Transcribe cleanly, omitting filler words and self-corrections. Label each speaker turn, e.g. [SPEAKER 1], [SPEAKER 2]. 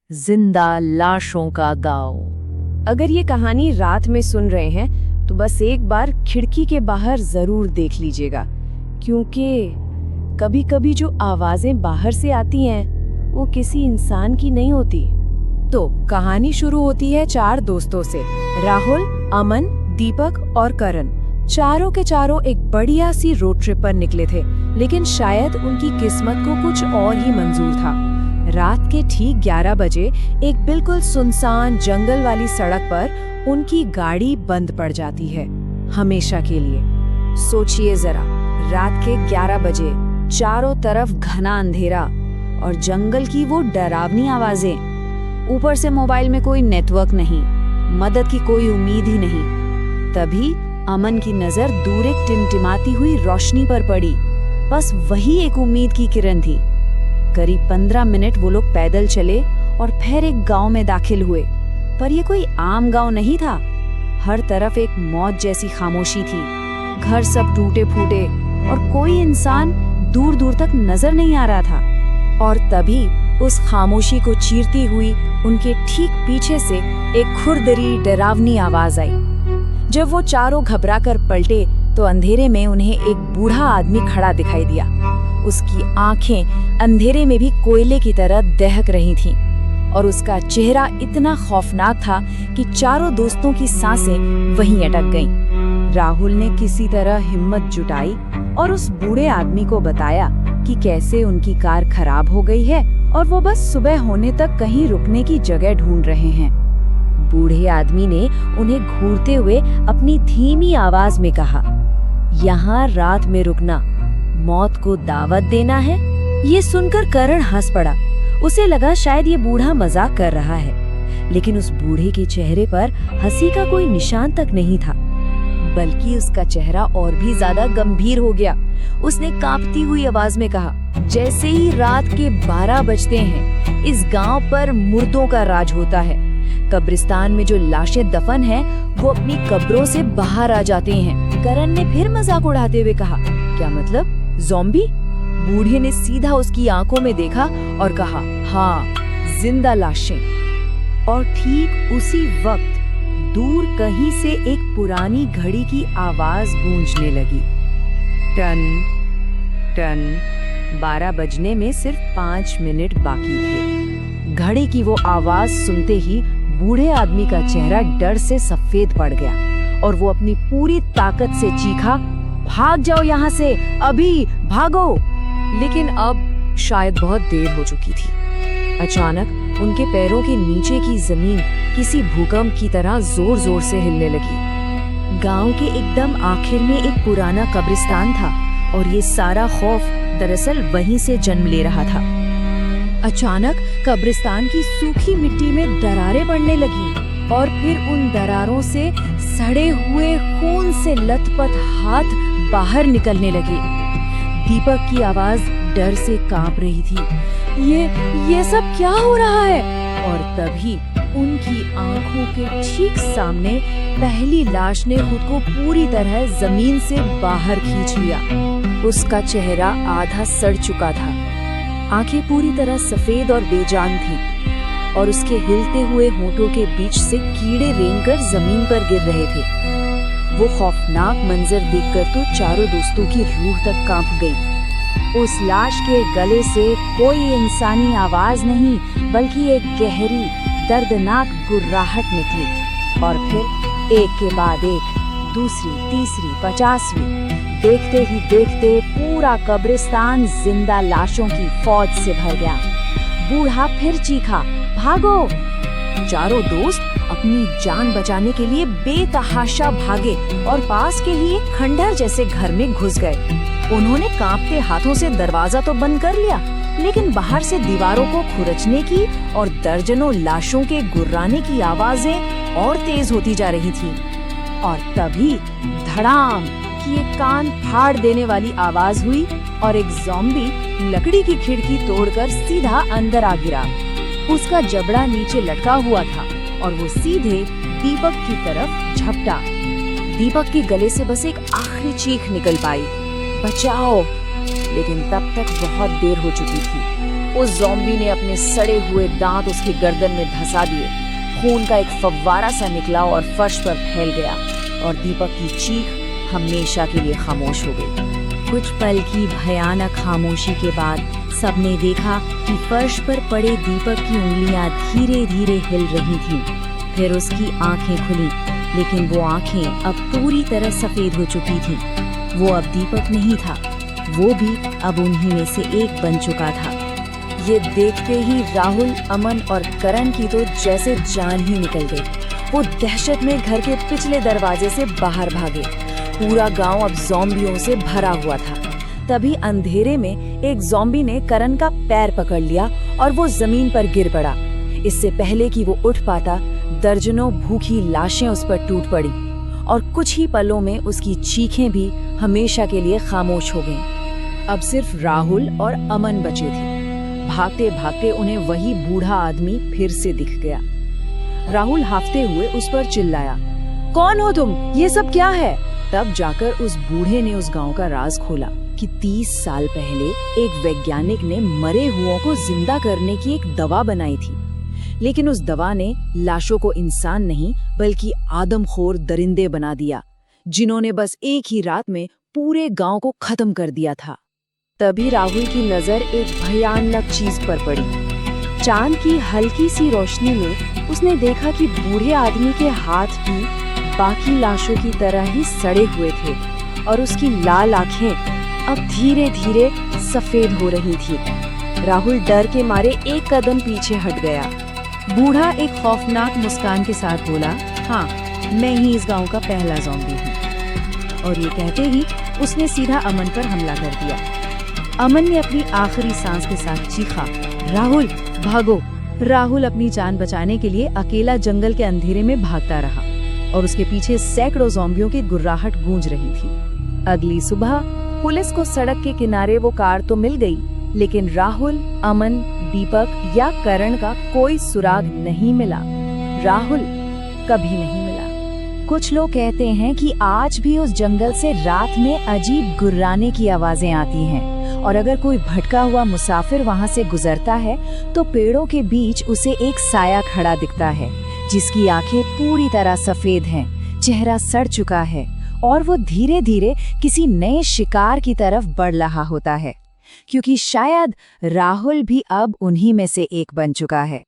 [SPEAKER 1] जिंदा लाशों का गांव।
[SPEAKER 2] अगर ये कहानी रात में सुन रहे हैं तो बस एक बार खिड़की के बाहर जरूर देख लीजिएगा, क्योंकि कभी-कभी जो आवाजें बाहर से आती हैं वो किसी इंसान की नहीं होती। तो कहानी शुरू होती है 4 दोस्तों से, राहुल, अमन, दीपक और करण। चारों के चारों एक बढ़िया सी रोड ट्रिप पर निकले थे, लेकिन शायद उनकी किस्मत को कुछ और ही मंजूर था। रात के ठीक 11 बजे एक बिल्कुल सुनसान जंगल वाली सड़क पर उनकी गाड़ी बंद पड़ जाती है, हमेशा के लिए। सोचिए जरा, रात के 11 बजे, चारों तरफ घना अंधेरा और जंगल की वो डरावनी आवाजें। ऊपर से मोबाइल में कोई नेटवर्क नहीं, मदद की कोई उम्मीद ही नहीं। तभी अमन की नजर दूर एक टिमटिमाती हुई रोशनी पर पड़ी। बस वही एक उम्मीद की किरण थी। करीब 15 मिनट वो लोग पैदल चले और फिर एक गांव में दाखिल हुए। पर ये कोई आम गांव नहीं था। हर तरफ एक मौत जैसी खामोशी थी। घर सब टूटे फूटे और कोई इंसान दूर दूर तक नजर नहीं आ रहा था। और तभी उस खामोशी को चीरती हुई उनके ठीक पीछे से एक खुरदरी डरावनी आवाज आई। जब वो चारों घबरा कर पलटे तो अंधेरे में उन्हें एक बूढ़ा आदमी खड़ा दिखाई दिया। उसकी आंखें अंधेरे में भी कोयले की तरह दहक रही थीं और उसका चेहरा इतना खौफनाक था कि चारों दोस्तों की सांसें वहीं अटक गईं। राहुल ने किसी तरह हिम्मत जुटाई और उस बूढ़े आदमी को बताया कि कैसे उनकी कार खराब हो गई है और वो बस सुबह होने तक कहीं रुकने की जगह ढूंढ रहे हैं। बूढ़े आदमी ने उन्हें घूरते हुए अपनी धीमी आवाज में कहा, यहाँ रात में रुकना मौत को दावत देना है। ये सुनकर करण हंस पड़ा। उसे लगा शायद ये बूढ़ा मजाक कर रहा है, लेकिन उस बूढ़े के चेहरे पर हंसी का कोई निशान तक नहीं था, बल्कि उसका चेहरा और भी ज्यादा गंभीर हो गया। उसने कांपती हुई आवाज में कहा, जैसे ही रात के 12 बजते हैं, इस गांव पर मुर्दों का राज होता है। कब्रिस्तान में जो लाशें दफन हैं, वो अपनी कब्रों से बाहर आ जाते हैं। करण ने फिर मजाक उड़ाते हुए कहा, क्या मतलब, ज़ॉम्बी? बूढ़े ने सीधा उसकी आंखों में देखा और कहा, हाँ, जिंदा लाशें। और ठीक उसी वक्त दूर कहीं से एक पुरानी घड़ी की आवाज गूंजने लगी। Ton ton. 12 बजने में सिर्फ 5 मिनट बाकी थे। घड़ी की वो आवाज सुनते ही बूढ़े आदमी का चेहरा डर से सफेद पड़ गया और वो अपनी पूरी ताकत से चीखा, भाग जाओ यहाँ से, अभी भागो। लेकिन अब शायद बहुत देर हो चुकी थी। अचानक उनके पैरों के नीचे की जमीन किसी भूकंप की तरह जोर जोर से हिलने लगी। गांव के एकदम आखिर में एक पुराना कब्रिस्तान था और ये सारा खौफ दरअसल वहीं से जन्म ले रहा था। अचानक कब्रिस्तान की सूखी मिट्टी में दरारें पड़ने लगी और फिर उन दरारों से सड़े हुए खून से लथपथ हाथ बाहर निकलने लगे। दीपक की आवाज डर से कांप रही थी। ये सब क्या हो रहा है? और तभी उनकी आंखों के ठीक सामने पहली लाश ने खुद को पूरी तरह जमीन से बाहर खींच लिया। उसका चेहरा आधा सड़ चुका था, आंखें पूरी तरह सफेद और बेजान थीं और उसके हिलते हुए होठों के बीच से कीड़े रेंगकर जमीन पर गिर रहे थे। वो खौफनाक मंजर देखकर तो चारों दोस्तों की रूह तक कांप गई। उस लाश के गले से कोई इंसानी आवाज नहीं, बल्कि एक गहरी दर्दनाक गुर्राहट निकली और फिर एक के बाद एक, दूसरी, तीसरी, 50वीं। देखते ही देखते पूरा कब्रिस्तान जिंदा लाशों की फौज से भर गया। बूढ़ा फिर चीखा, भागो। चारों दोस्त अपनी जान बचाने के लिए बेतहाशा भागे और पास के ही एक खंडहर जैसे घर में घुस गए। उन्होंने कांपते हाथों से दरवाजा तो बंद कर लिया, लेकिन बाहर से दीवारों को खुरचने की और दर्जनों लाशों के गुर्राने की आवाजें और तेज होती जा रही थीं। और तभी धड़ाम की एक कान फाड़ देने वाली आवाज हुई और एक ज़ॉम्बी लकड़ी की खिड़की तोड़कर सीधा अंदर आ गिरा। उसका जबड़ा नीचे लटका हुआ था और वो सीधे दीपक की तरफ झपटा। दीपक के गले से बस एक आखिरी चीख निकल पाई, बचाओ। लेकिन तब तक बहुत देर हो चुकी थी।
[SPEAKER 1] उस ज़ॉम्बी ने अपने सड़े हुए दांत उसकी गर्दन में धंसा दिए। खून का एक फव्वारा सा निकला और फर्श पर फैल गया और दीपक की चीख हमेशा के लिए खामोश हो गई।
[SPEAKER 3] कुछ पल की भयानक खामोशी के बाद सबने देखा कि फर्श पर पड़े दीपक की उंगलियां धीरे धीरे हिल रही थीं। फिर उसकी आंखें खुली, लेकिन वो आंखें अब पूरी तरह सफेद हो चुकी थीं। वो अब दीपक नहीं था, वो भी अब उन्हीं में से एक बन चुका था।
[SPEAKER 2] ये देखते ही राहुल, अमन और करण की तो जैसे जान ही निकल गई। वो दहशत में घर के पिछले दरवाजे से बाहर भागे। पूरा गांव अब ज़ॉम्बियों से भरा हुआ था। तभी अंधेरे में एक ज़ॉम्बी ने करण का पैर पकड़ लिया और वो जमीन पर गिर पड़ा। इससे पहले कि वो उठ पाता, दर्जनों भूखी लाशें उस पर टूट पड़ी और कुछ ही पलों में उसकी चीखें भी हमेशा के लिए खामोश हो गईं। अब सिर्फ राहुल और अमन बचे थे। भागते भागते उन्हें वही बूढ़ा आदमी फिर से दिख गया। राहुल हाफते हुए उस पर चिल्लाया, कौन हो तुम? ये सब क्या है? तब जाकर उस बूढ़े ने उस गांव का राज खोला कि 30 साल पहले एक वैज्ञानिक ने मरे हुओं को जिंदा करने की एक दवा बनाई थी। लेकिन उस दवा ने लाशों को इंसान नहीं बल्कि आदमखोर दरिंदे बना दिया, जिन्होंने बस एक ही रात में पूरे गांव को खत्म कर दिया था। तभी राहुल की नजर एक भयानक चीज पर पड़ी। चांद की हल्की सी रोशनी में उसने देखा कि बूढ़े आदमी के हाथ भी बाकी लाशों की तरह ही सड़े हुए थे और उसकी लाल आंखें अब धीरे धीरे सफेद हो रही थी। राहुल डर के मारे एक कदम पीछे हट गया। बूढ़ा एक खौफनाक मुस्कान के साथ बोला, हाँ, मैं ही इस गांव का पहला ज़ॉम्बी हूँ। और ये कहते ही उसने सीधा अमन पर हमला कर दिया। अमन ने अपनी आखिरी सांस के साथ चीखा, राहुल भागो। राहुल अपनी जान बचाने के लिए अकेला जंगल के अंधेरे में भागता रहा और उसके पीछे सैकड़ों ज़ॉम्बियों की गुर्राहट गूंज रही थी। अगली सुबह पुलिस को सड़क के किनारे वो कार तो मिल गई, लेकिन राहुल, अमन, दीपक या करण का कोई सुराग नहीं मिला। राहुल कभी नहीं मिला।
[SPEAKER 3] कुछ लोग कहते हैं कि आज भी उस जंगल से रात में अजीब गुर्राने की आवाजें आती हैं और अगर कोई भटका हुआ मुसाफिर वहां से गुजरता है तो पेड़ों के बीच उसे एक साया खड़ा दिखता है, जिसकी आंखें पूरी तरह सफेद हैं, चेहरा सड़ चुका है और वो धीरे धीरे किसी नए शिकार की तरफ बढ़ रहा होता है, क्योंकि शायद राहुल भी अब उन्हीं में से एक बन चुका है।